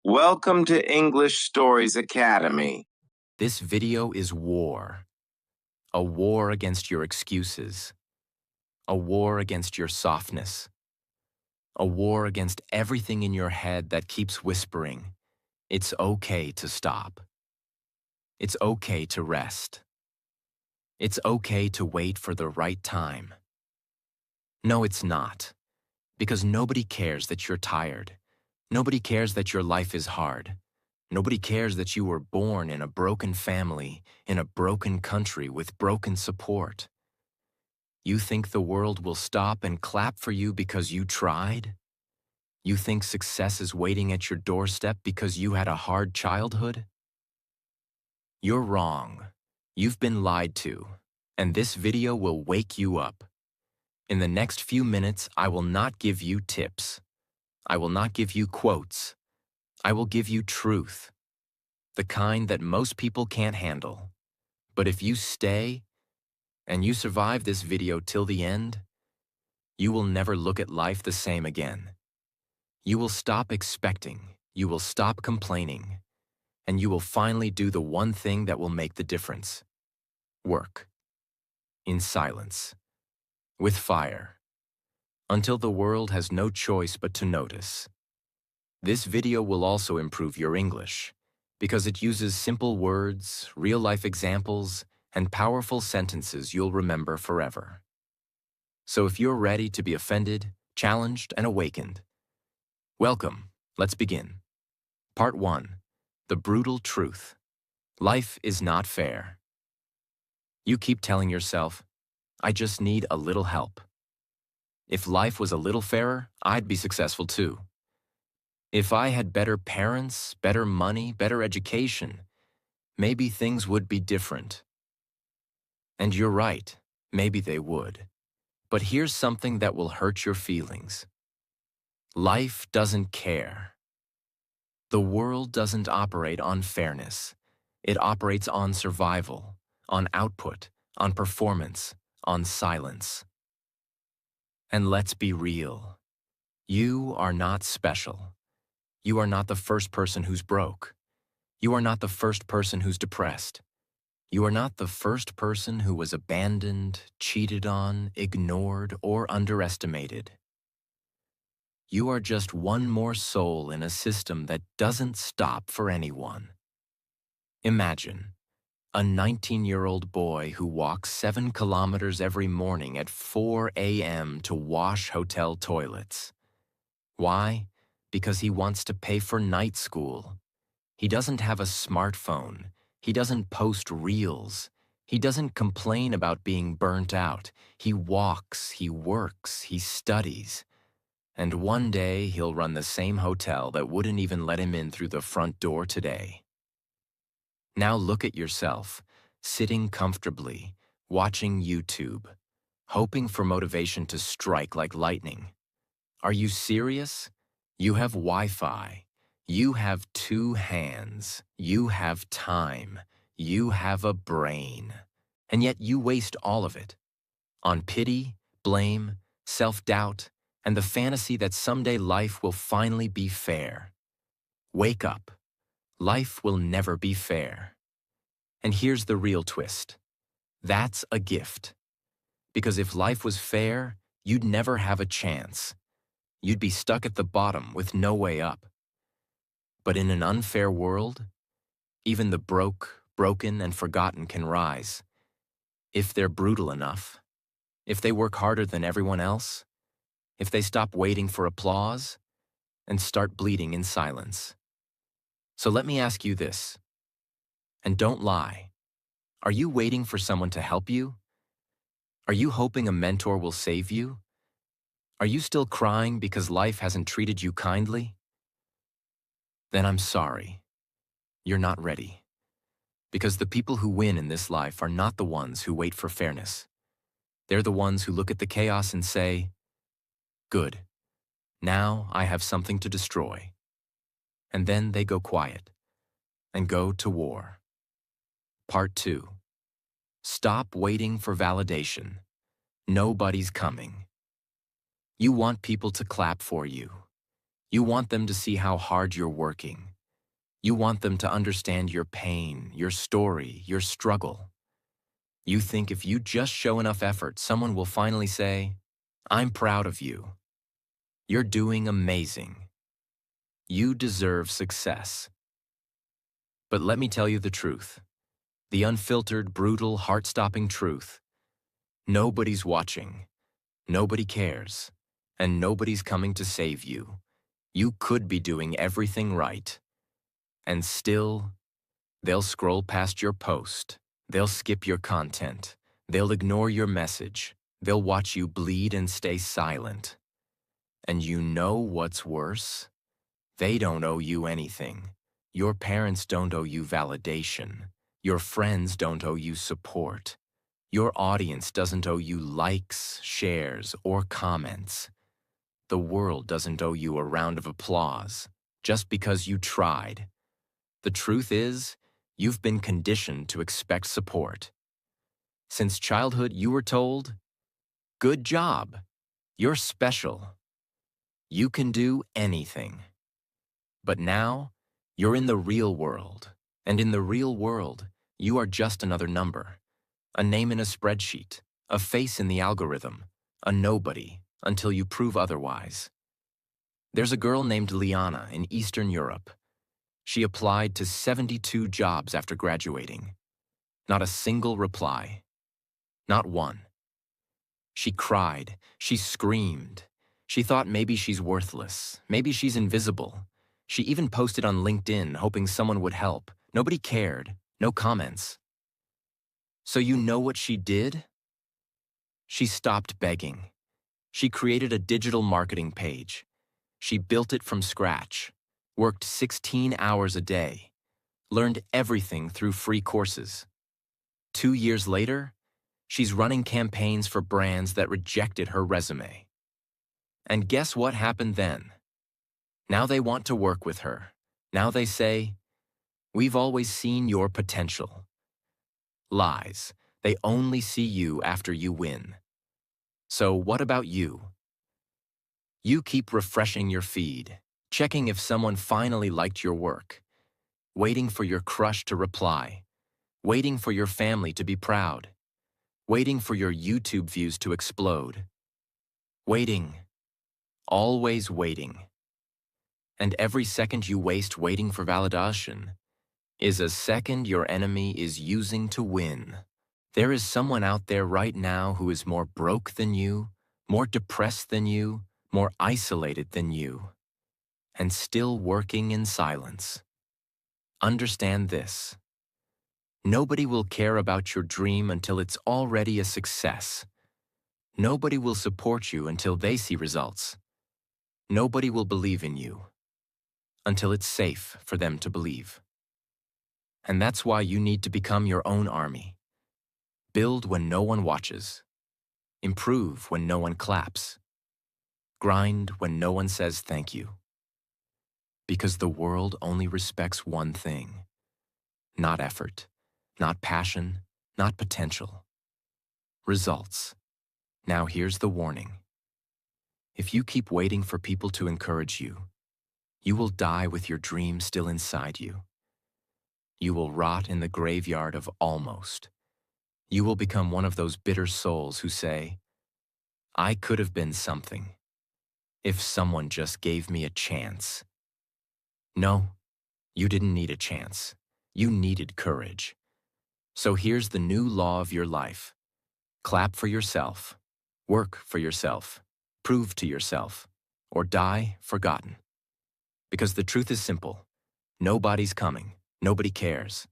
Welcome to English Stories Academy. This video is war. A war against your excuses. A war against your softness. A war against everything in your head that keeps whispering, it's okay to stop. It's okay to rest. It's okay to wait for the right time. No, it's not. Because nobody cares that you're tired. Nobody cares that your life is hard. Nobody cares that you were born in a broken family, in a broken country with broken support. You think the world will stop and clap for you because you tried? You think success is waiting at your doorstep because you had a hard childhood? You're wrong. You've been lied to, and this video will wake you up. In the next few minutes, I will not give you tips. I will not give you quotes. I will give you truth, the kind that most people can't handle. But if you stay, and you survive this video till the end, you will never look at life the same again. You will stop expecting, you will stop complaining, and you will finally do the one thing that will make the difference. Work. In silence. With fire. Until the world has no choice but to notice. This video will also improve your English, because it uses simple words, real-life examples, and powerful sentences you'll remember forever. So if you're ready to be offended, challenged, and awakened, welcome. Let's begin. Part 1. The brutal truth. Life is not fair. You keep telling yourself, I just need a little help. If life was a little fairer, I'd be successful too. If I had better parents, better money, better education, maybe things would be different. And you're right, maybe they would. But here's something that will hurt your feelings. Life doesn't care. The world doesn't operate on fairness. It operates on survival, on output, on performance, on silence. And let's be real. You are not special. You are not the first person who's broke. You are not the first person who's depressed. You are not the first person who was abandoned, cheated on, ignored, or underestimated. You are just one more soul in a system that doesn't stop for anyone. Imagine a 19-year-old boy who walks 7 kilometers every morning at 4 a.m. to wash hotel toilets. Why? Because he wants to pay for night school. He doesn't have a smartphone. He doesn't post reels. He doesn't complain about being burnt out. He walks, he works, he studies. And one day he'll run the same hotel that wouldn't even let him in through the front door today. Now look at yourself, sitting comfortably, watching YouTube, hoping for motivation to strike like lightning. Are you serious? You have Wi-Fi. You have 2 hands. You have time. You have a brain. And yet you waste all of it on pity, blame, self-doubt, and the fantasy that someday life will finally be fair. Wake up. Life will never be fair. And here's the real twist. That's a gift. Because if life was fair, you'd never have a chance. You'd be stuck at the bottom with no way up. But in an unfair world, even the broke, broken, and forgotten can rise. If they're brutal enough, if they work harder than everyone else, if they stop waiting for applause and start bleeding in silence. So let me ask you this, and don't lie. Are you waiting for someone to help you? Are you hoping a mentor will save you? Are you still crying because life hasn't treated you kindly? Then I'm sorry. You're not ready. Because the people who win in this life are not the ones who wait for fairness. They're the ones who look at the chaos and say, good, now I have something to destroy. And then they go quiet and go to war. Part 2. Stop waiting for validation. Nobody's coming. You want people to clap for you. You want them to see how hard you're working. You want them to understand your pain, your story, your struggle. You think if you just show enough effort, someone will finally say, "I'm proud of you. You're doing amazing. You deserve success." But let me tell you the truth. The unfiltered, brutal, heart-stopping truth. Nobody's watching. Nobody cares. And nobody's coming to save you. You could be doing everything right. And still, they'll scroll past your post. They'll skip your content. They'll ignore your message. They'll watch you bleed and stay silent. And you know what's worse? They don't owe you anything. Your parents don't owe you validation. Your friends don't owe you support. Your audience doesn't owe you likes, shares, or comments. The world doesn't owe you a round of applause just because you tried. The truth is, you've been conditioned to expect support. Since childhood, you were told, "Good job. You're special. You can do anything." But now, you're in the real world. And in the real world, you are just another number. A name in a spreadsheet, a face in the algorithm, a nobody until you prove otherwise. There's a girl named Liana in Eastern Europe. She applied to 72 jobs after graduating. Not a single reply. Not one. She cried. She screamed. She thought maybe she's worthless. Maybe she's invisible. She even posted on LinkedIn hoping someone would help. Nobody cared. No comments. So you know what she did? She stopped begging. She created a digital marketing page. She built it from scratch, worked 16 hours a day, learned everything through free courses. 2 years later, she's running campaigns for brands that rejected her resume. And guess what happened then? Now they want to work with her. Now they say, "We've always seen your potential." Lies. They only see you after you win. So what about you? You keep refreshing your feed, checking if someone finally liked your work, waiting for your crush to reply, waiting for your family to be proud, waiting for your YouTube views to explode. Waiting. Always waiting. And every second you waste waiting for validation is a second your enemy is using to win. There is someone out there right now who is more broke than you, more depressed than you, more isolated than you, and still working in silence. Understand this. Nobody will care about your dream until it's already a success. Nobody will support you until they see results. Nobody will believe in you until it's safe for them to believe. And that's why you need to become your own army. Build when no one watches. Improve when no one claps. Grind when no one says thank you. Because the world only respects one thing. Not effort, not passion, not potential. Results. Now here's the warning. If you keep waiting for people to encourage you, you will die with your dream still inside you. You will rot in the graveyard of almost. You will become one of those bitter souls who say, "I could have been something if someone just gave me a chance." No, you didn't need a chance. You needed courage. So here's the new law of your life. Clap for yourself. Work for yourself. Prove to yourself. Or die forgotten. Because the truth is simple. Nobody's coming. Nobody cares.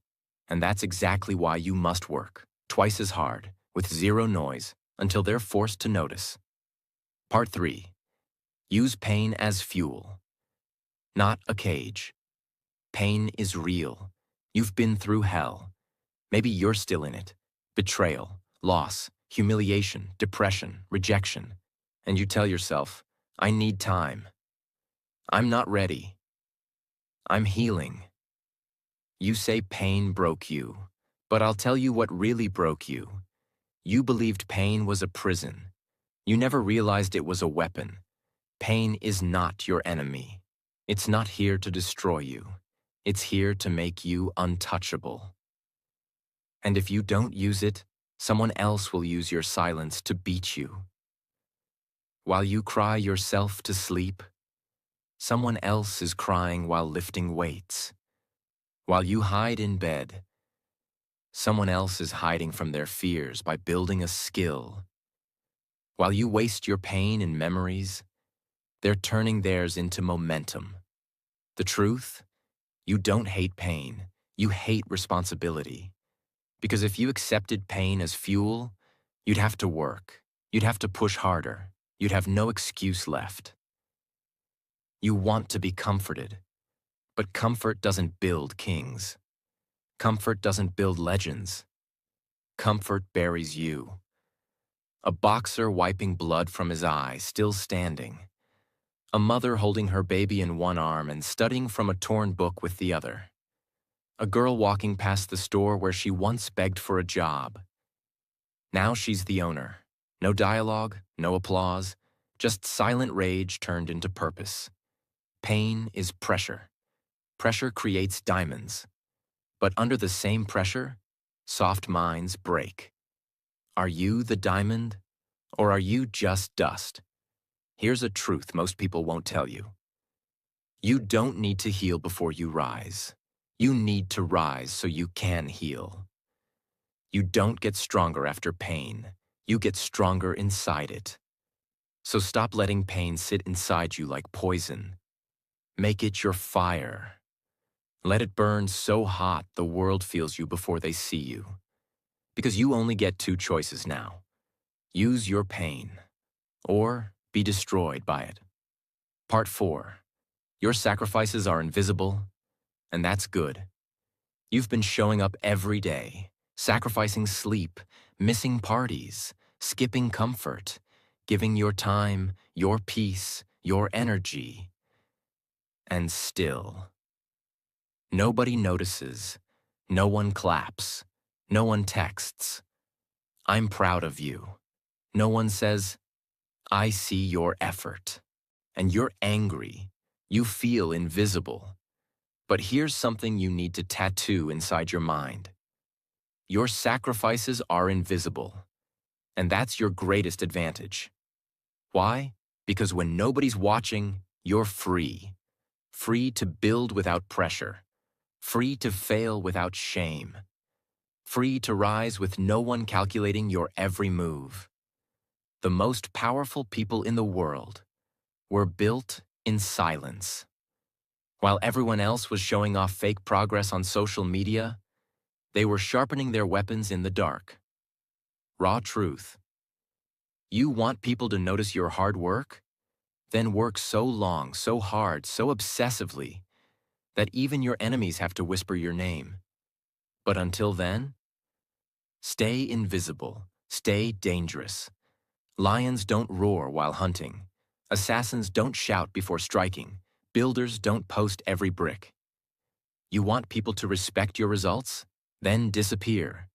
And that's exactly why you must work, twice as hard, with zero noise, until they're forced to notice. Part 3. Use pain as fuel. Not a cage. Pain is real. You've been through hell. Maybe you're still in it. Betrayal, loss, humiliation, depression, rejection. And you tell yourself, "I need time. I'm not ready. I'm healing." You say pain broke you, but I'll tell you what really broke you. You believed pain was a prison. You never realized it was a weapon. Pain is not your enemy. It's not here to destroy you. It's here to make you untouchable. And if you don't use it, someone else will use your silence to beat you. While you cry yourself to sleep, someone else is crying while lifting weights. While you hide in bed, someone else is hiding from their fears by building a skill. While you waste your pain in memories, they're turning theirs into momentum. The truth? You don't hate pain. You hate responsibility. Because if you accepted pain as fuel, you'd have to work. You'd have to push harder. You'd have no excuse left. You want to be comforted. But comfort doesn't build kings. Comfort doesn't build legends. Comfort buries you. A boxer wiping blood from his eye, still standing. A mother holding her baby in one arm and studying from a torn book with the other. A girl walking past the store where she once begged for a job. Now she's the owner. No dialogue, no applause, just silent rage turned into purpose. Pain is pressure. Pressure creates diamonds. But under the same pressure, soft minds break. Are you the diamond, or are you just dust? Here's a truth most people won't tell you. You don't need to heal before you rise. You need to rise so you can heal. You don't get stronger after pain. You get stronger inside it. So stop letting pain sit inside you like poison. Make it your fire. Let it burn so hot the world feels you before they see you. Because you only get two choices now. Use your pain, or be destroyed by it. Part 4. Your sacrifices are invisible, and that's good. You've been showing up every day, sacrificing sleep, missing parties, skipping comfort, giving your time, your peace, your energy. And still, nobody notices, no one claps, no one texts. I'm proud of you. No one says, I see your effort. And you're angry. You feel invisible. But here's something you need to tattoo inside your mind. Your sacrifices are invisible. And that's your greatest advantage. Why? Because when nobody's watching, you're free. Free to build without pressure. Free to fail without shame. Free to rise with no one calculating your every move. The most powerful people in the world were built in silence. While everyone else was showing off fake progress on social media, they were sharpening their weapons in the dark. Raw truth. You want people to notice your hard work? Then work so long, so hard, so obsessively, that even your enemies have to whisper your name. But until then, stay invisible, stay dangerous. Lions don't roar while hunting. Assassins don't shout before striking. Builders don't post every brick. You want people to respect your results? Then disappear.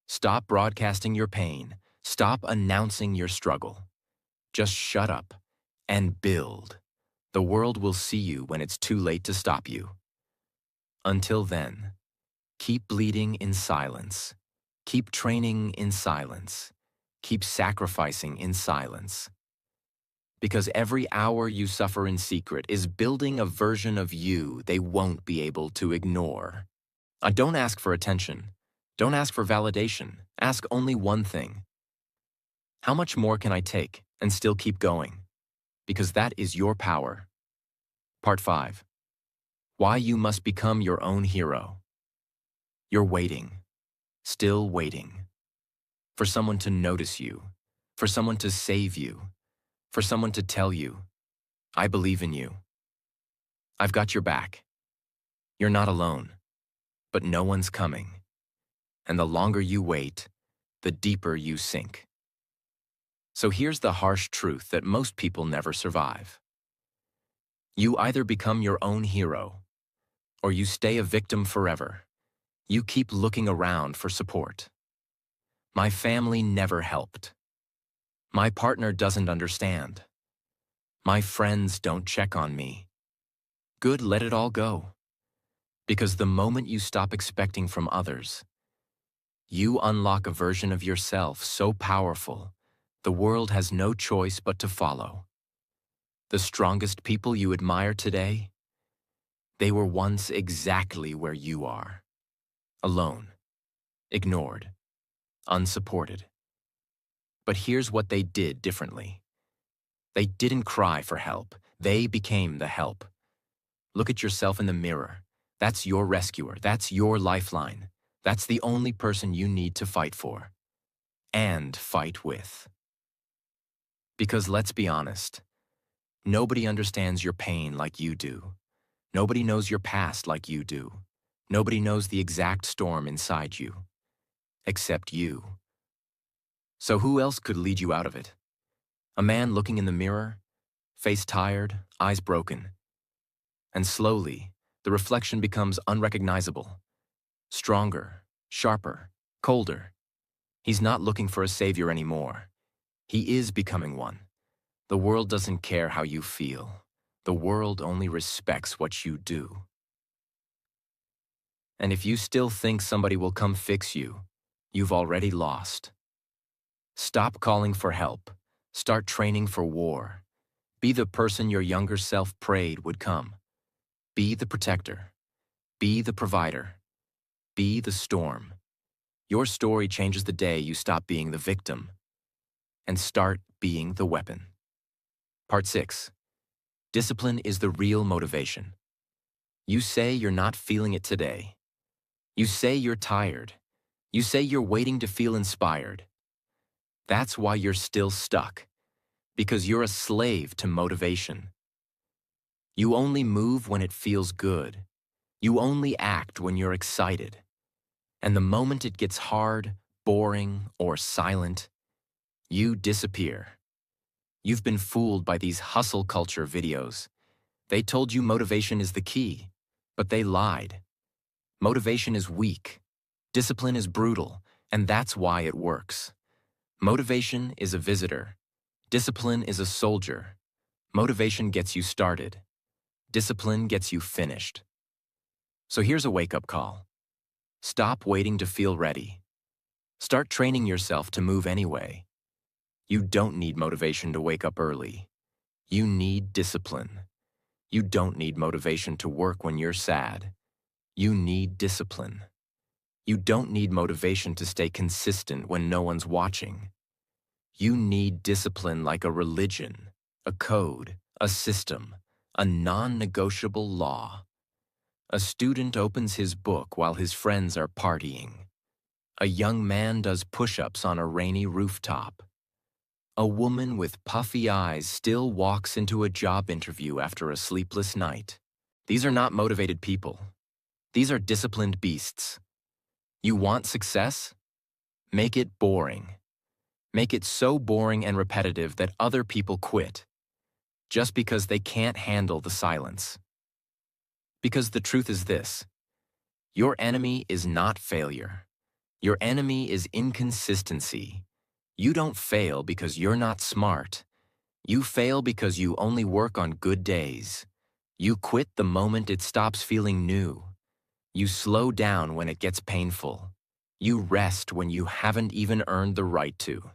Stop broadcasting your pain. Stop announcing your struggle. Just shut up and build. The world will see you when it's too late to stop you. Until then, keep bleeding in silence. Keep training in silence. Keep sacrificing in silence. Because every hour you suffer in secret is building a version of you they won't be able to ignore. Don't ask for attention. Don't ask for validation. Ask only one thing. How much more can I take and still keep going? Because that is your power. Part 5. Why you must become your own hero. You're waiting. Still waiting. For someone to notice you. For someone to save you. For someone to tell you, I believe in you. I've got your back. You're not alone. But no one's coming. And the longer you wait, the deeper you sink. So here's the harsh truth that most people never survive. You either become your own hero, or you stay a victim forever. You keep looking around for support. My family never helped. My partner doesn't understand. My friends don't check on me. Good, let it all go. Because the moment you stop expecting from others, you unlock a version of yourself so powerful, the world has no choice but to follow. The strongest people you admire today, they were once exactly where you are. Alone, ignored, unsupported. But here's what they did differently. They didn't cry for help. They became the help. Look at yourself in the mirror. That's your rescuer. That's your lifeline. That's the only person you need to fight for. And fight with. Because let's be honest, nobody understands your pain like you do. Nobody knows your past like you do. Nobody knows the exact storm inside you. Except you. So who else could lead you out of it? A man looking in the mirror, face tired, eyes broken. And slowly, the reflection becomes unrecognizable. Stronger, sharper, colder. He's not looking for a savior anymore. He is becoming one. The world doesn't care how you feel. The world only respects what you do. And if you still think somebody will come fix you, you've already lost. Stop calling for help. Start training for war. Be the person your younger self prayed would come. Be the protector. Be the provider. Be the storm. Your story changes the day you stop being the victim and start being the weapon. Part 6. Discipline is the real motivation. You say you're not feeling it today. You say you're tired. You say you're waiting to feel inspired. That's why you're still stuck, because you're a slave to motivation. You only move when it feels good. You only act when you're excited. And the moment it gets hard, boring, or silent, you disappear. You've been fooled by these hustle culture videos. They told you motivation is the key, but they lied. Motivation is weak. Discipline is brutal, and that's why it works. Motivation is a visitor. Discipline is a soldier. Motivation gets you started. Discipline gets you finished. So here's a wake-up call. Stop waiting to feel ready. Start training yourself to move anyway. You don't need motivation to wake up early. You need discipline. You don't need motivation to work when you're sad. You need discipline. You don't need motivation to stay consistent when no one's watching. You need discipline like a religion, a code, a system, a non-negotiable law. A student opens his book while his friends are partying. A young man does push-ups on a rainy rooftop. A woman with puffy eyes still walks into a job interview after a sleepless night. These are not motivated people. These are disciplined beasts. You want success? Make it boring. Make it so boring and repetitive that other people quit, just because they can't handle the silence. Because the truth is this: your enemy is not failure. Your enemy is inconsistency. You don't fail because you're not smart. You fail because you only work on good days. You quit the moment it stops feeling new. You slow down when it gets painful. You rest when you haven't even earned the right to.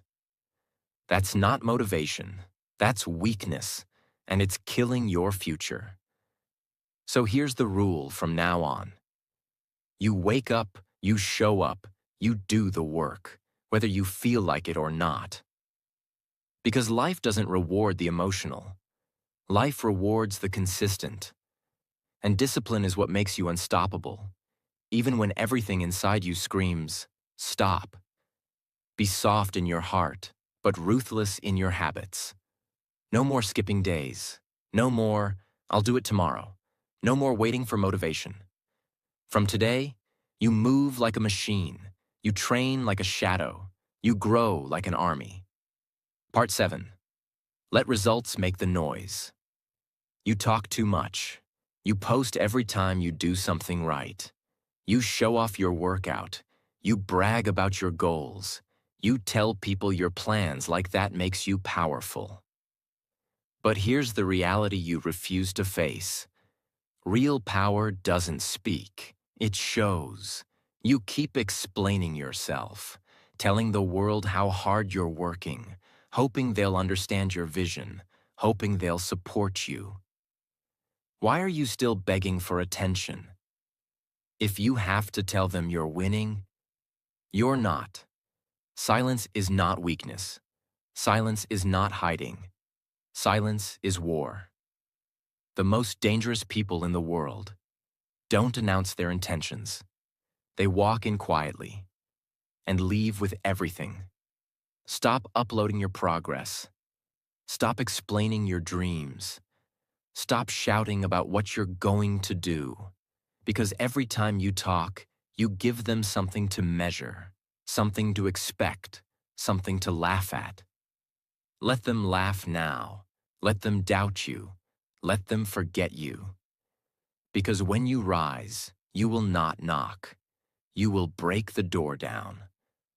That's not motivation. That's weakness, and it's killing your future. So here's the rule from now on. You wake up, you show up, you do the work, whether you feel like it or not. Because life doesn't reward the emotional. Life rewards the consistent. And discipline is what makes you unstoppable, even when everything inside you screams, stop. Be soft in your heart, but ruthless in your habits. No more skipping days. No more, I'll do it tomorrow. No more waiting for motivation. From today, you move like a machine. You train like a shadow. You grow like an army. Part 7. Let results make the noise. You talk too much. You post every time you do something right. You show off your workout. You brag about your goals. You tell people your plans like that makes you powerful. But here's the reality you refuse to face. Real power doesn't speak, it shows. You keep explaining yourself, telling the world how hard you're working, hoping they'll understand your vision, hoping they'll support you. Why are you still begging for attention? If you have to tell them you're winning, you're not. Silence is not weakness. Silence is not hiding. Silence is war. The most dangerous people in the world don't announce their intentions. They walk in quietly and leave with everything. Stop uploading your progress. Stop explaining your dreams. Stop shouting about what you're going to do. Because every time you talk, you give them something to measure, something to expect, something to laugh at. Let them laugh now. Let them doubt you. Let them forget you. Because when you rise, you will not knock. You will break the door down.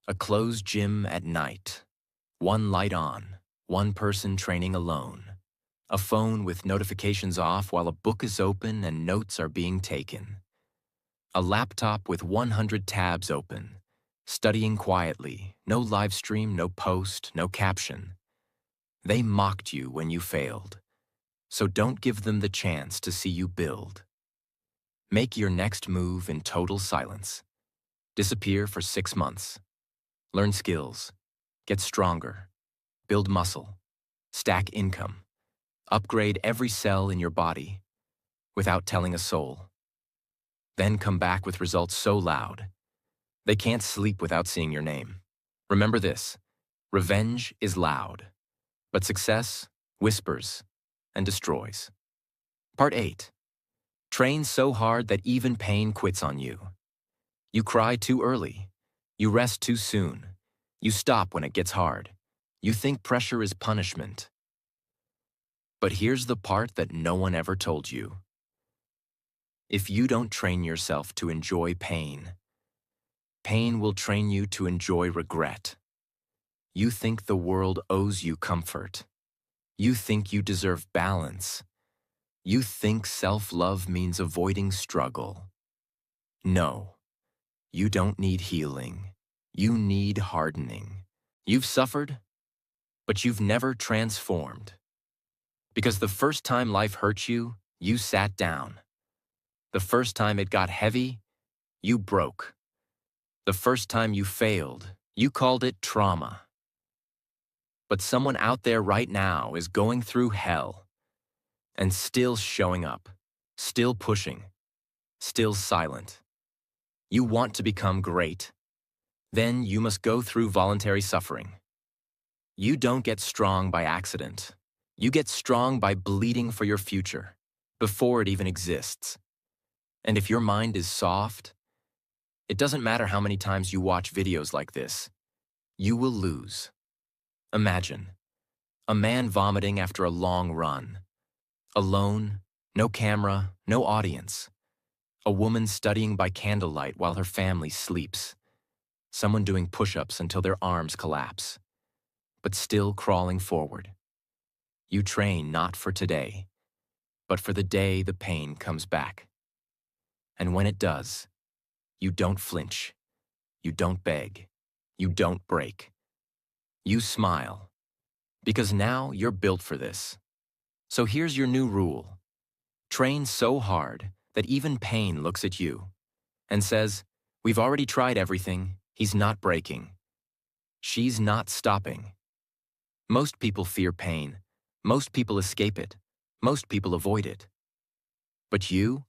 A closed gym at night. One light on. One person training alone. A phone with notifications off while a book is open and notes are being taken. A laptop with 100 tabs open. Studying quietly. No live stream, no post, no caption. They mocked you when you failed. So don't give them the chance to see you build. Make your next move in total silence. Disappear for 6 months. Learn skills. Get stronger. Build muscle. Stack income. Upgrade every cell in your body without telling a soul. Then come back with results so loud, they can't sleep without seeing your name. Remember this, revenge is loud, but success whispers and destroys. Part 8. Train so hard that even pain quits on you. You cry too early. You rest too soon. You stop when it gets hard. You think pressure is punishment. But here's the part that no one ever told you. If you don't train yourself to enjoy pain, pain will train you to enjoy regret. You think the world owes you comfort. You think you deserve balance. You think self-love means avoiding struggle. No, you don't need healing. You need hardening. You've suffered, but you've never transformed. Because the first time life hurt you, you sat down. The first time it got heavy, you broke. The first time you failed, you called it trauma. But someone out there right now is going through hell and still showing up, still pushing, still silent. You want to become great. Then you must go through voluntary suffering. You don't get strong by accident. You get strong by bleeding for your future, before it even exists. And if your mind is soft, it doesn't matter how many times you watch videos like this, you will lose. Imagine, a man vomiting after a long run. Alone, no camera, no audience. A woman studying by candlelight while her family sleeps. Someone doing push-ups until their arms collapse, but still crawling forward. You train not for today, but for the day the pain comes back. And when it does, you don't flinch. You don't beg. You don't break. You smile. Because now you're built for this. So here's your new rule. Train so hard that even pain looks at you and says, "We've already tried everything. He's not breaking. She's not stopping." Most people fear pain. Most people escape it. Most people avoid it. But you,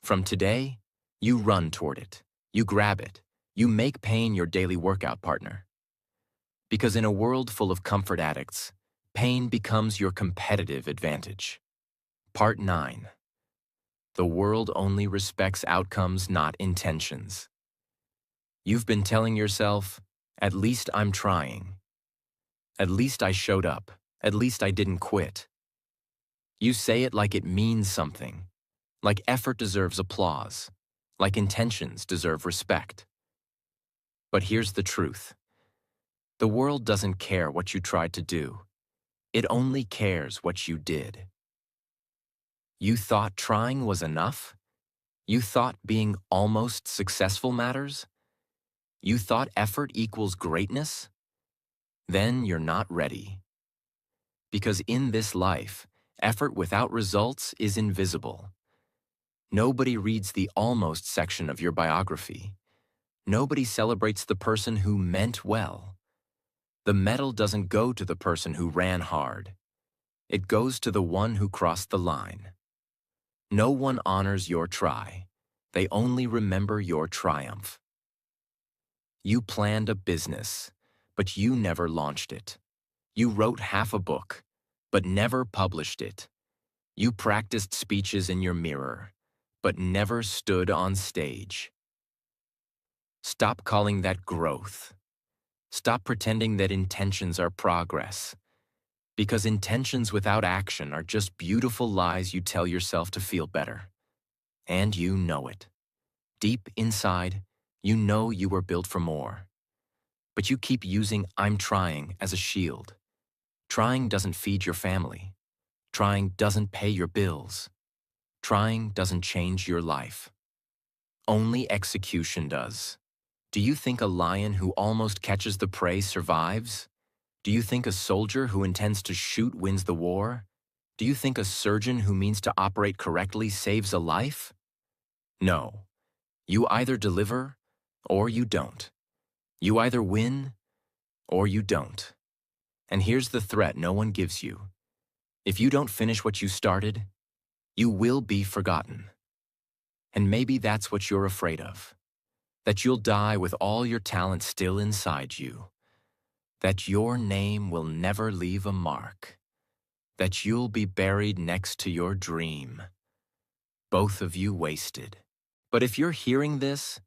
from today, you run toward it. You grab it. You make pain your daily workout partner. Because in a world full of comfort addicts, pain becomes your competitive advantage. Part 9. The world only respects outcomes, not intentions. You've been telling yourself, at least I'm trying. At least I showed up. At least I didn't quit. You say it like it means something, like effort deserves applause, like intentions deserve respect. But here's the truth. The world doesn't care what you tried to do. It only cares what you did. You thought trying was enough? You thought being almost successful matters? You thought effort equals greatness? Then you're not ready. Because in this life, effort without results is invisible. Nobody reads the almost section of your biography. Nobody celebrates the person who meant well. The medal doesn't go to the person who ran hard. It goes to the one who crossed the line. No one honors your try. They only remember your triumph. You planned a business, but you never launched it. You wrote half a book, but never published it. You practiced speeches in your mirror, but never stood on stage. Stop calling that growth. Stop pretending that intentions are progress. Because intentions without action are just beautiful lies you tell yourself to feel better. And you know it. Deep inside, you know you were built for more. But you keep using "I'm trying" as a shield. Trying doesn't feed your family. Trying doesn't pay your bills. Trying doesn't change your life. Only execution does. Do you think a lion who almost catches the prey survives? Do you think a soldier who intends to shoot wins the war? Do you think a surgeon who means to operate correctly saves a life? No. You either deliver or you don't. You either win or you don't. And here's the threat no one gives you. If you don't finish what you started, you will be forgotten. And maybe that's what you're afraid of. That you'll die with all your talent still inside you. That your name will never leave a mark. That you'll be buried next to your dream. Both of you wasted. But if you're hearing this,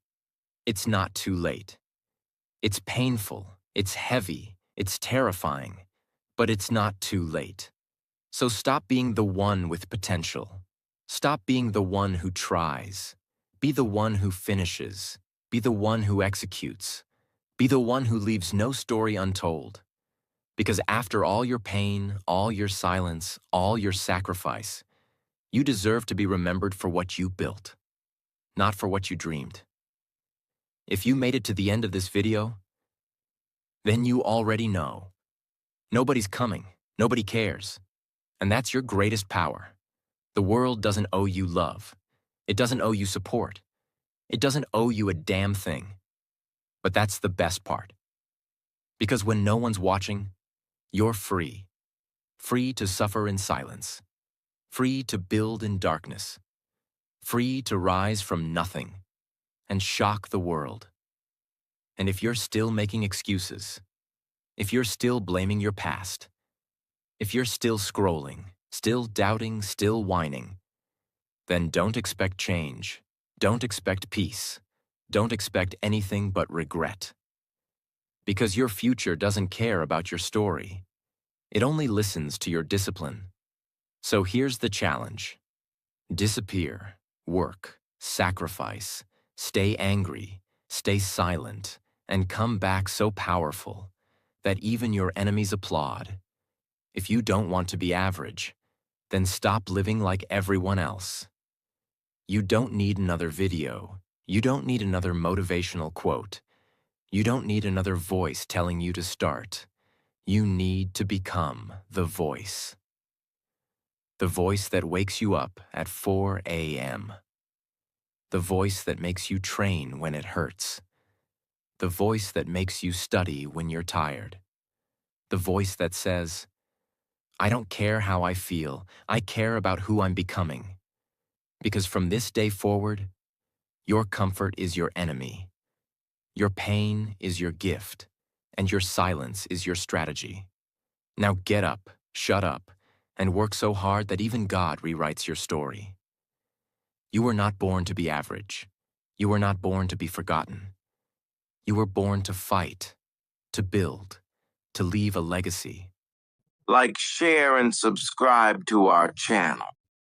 it's not too late. It's painful, it's heavy, it's terrifying, but it's not too late. So stop being the one with potential. Stop being the one who tries. Be the one who finishes. Be the one who executes. Be the one who leaves no story untold. Because after all your pain, all your silence, all your sacrifice, you deserve to be remembered for what you built, not for what you dreamed. If you made it to the end of this video, then you already know. Nobody's coming. Nobody cares. And that's your greatest power. The world doesn't owe you love. It doesn't owe you support. It doesn't owe you a damn thing. But that's the best part. Because when no one's watching, you're free. Free to suffer in silence. Free to build in darkness. Free to rise from nothing and shock the world. And if you're still making excuses, if you're still blaming your past, if you're still scrolling, still doubting, still whining, then don't expect change. Don't expect peace. Don't expect anything but regret. Because your future doesn't care about your story. It only listens to your discipline. So here's the challenge. Disappear, work, sacrifice, stay angry, stay silent, and come back so powerful that even your enemies applaud. If you don't want to be average, then stop living like everyone else. You don't need another video. You don't need another motivational quote. You don't need another voice telling you to start. You need to become the voice. The voice that wakes you up at 4 a.m. The voice that makes you train when it hurts. The voice that makes you study when you're tired. The voice that says, I don't care how I feel, I care about who I'm becoming. Because from this day forward, your comfort is your enemy. Your pain is your gift, and your silence is your strategy. Now get up, shut up, and work so hard that even God rewrites your story. You were not born to be average. You were not born to be forgotten. You were born to fight, to build, to leave a legacy. Like, share, and subscribe to our channel.